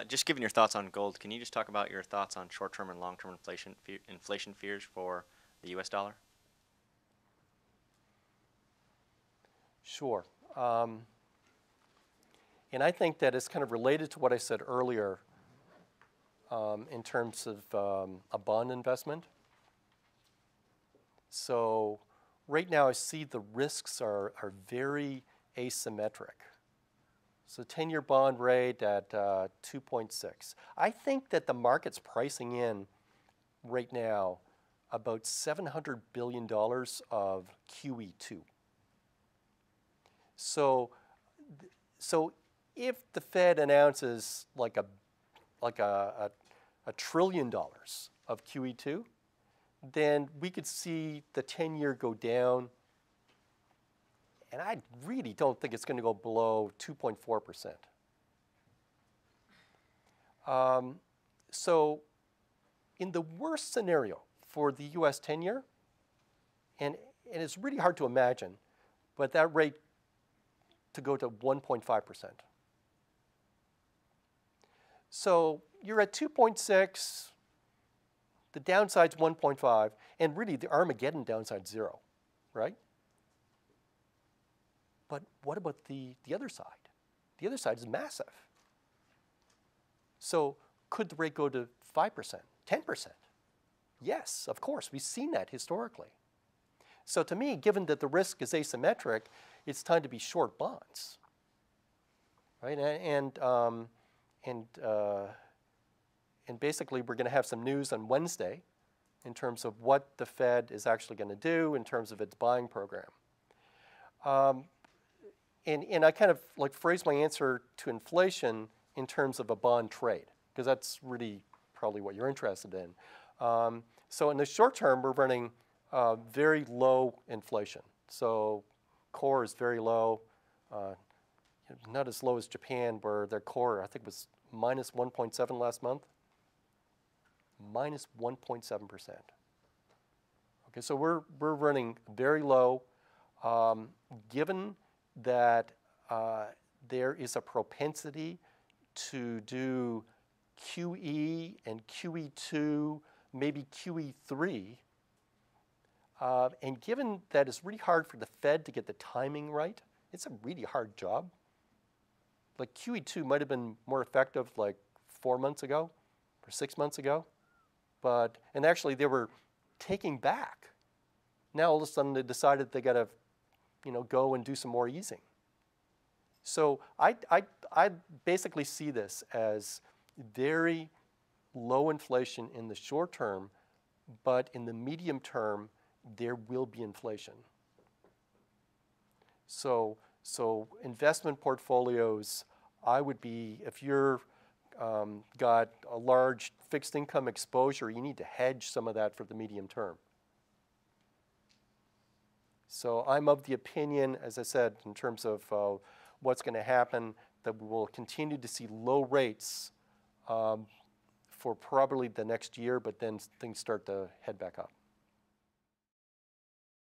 Just given your thoughts on gold, can you just talk about your thoughts on short-term and long-term inflation fears for the U.S. dollar? Sure. And I think that it's kind of related to what I said earlier in terms of a bond investment. So right now I see the risks are very asymmetric. So 10-year bond rate at 2.6. I think that the market's pricing in right now about $700 billion of QE2. So if the Fed announces like a trillion dollars of QE2, then we could see the 10-year go down, and I really don't think it's going to go below 2.4%. So in the worst scenario for the US 10-year, and it's really hard to imagine, but that rate to go to 1.5%. So you're at 2.6, the downside's 1.5, and really the Armageddon downside 0, right? But what about the other side? The other side is massive. So could the rate go to 5%, 10%? Yes, of course, we've seen that historically. So to me, given that the risk is asymmetric, it's time to be short bonds, right? And basically, we're going to have some news on Wednesday in terms of what the Fed is actually going to do in terms of its buying program. And I kind of like phrase my answer to inflation in terms of a bond trade, because that's really probably what you're interested in. So in the short term, we're running very low inflation. So core is very low, not as low as Japan, where their core, I think, was minus 1.7 last month. Minus 1.7%. Okay, so we're running very low. Given that there is a propensity to do QE and QE2, maybe QE3, and given that it's really hard for the Fed to get the timing right, it's a really hard job. Like QE2 might have been more effective like 4 months ago or 6 months ago, and actually they were taking back. Now all of a sudden they decided they got to, go and do some more easing. So I basically see this as very low inflation in the short term, but in the medium term, there will be inflation. So investment portfolios, I would be, if you're got a large fixed income exposure, you need to hedge some of that for the medium term. So I'm of the opinion, as I said, in terms of what's going to happen, that we will continue to see low rates for probably the next year, but then things start to head back up.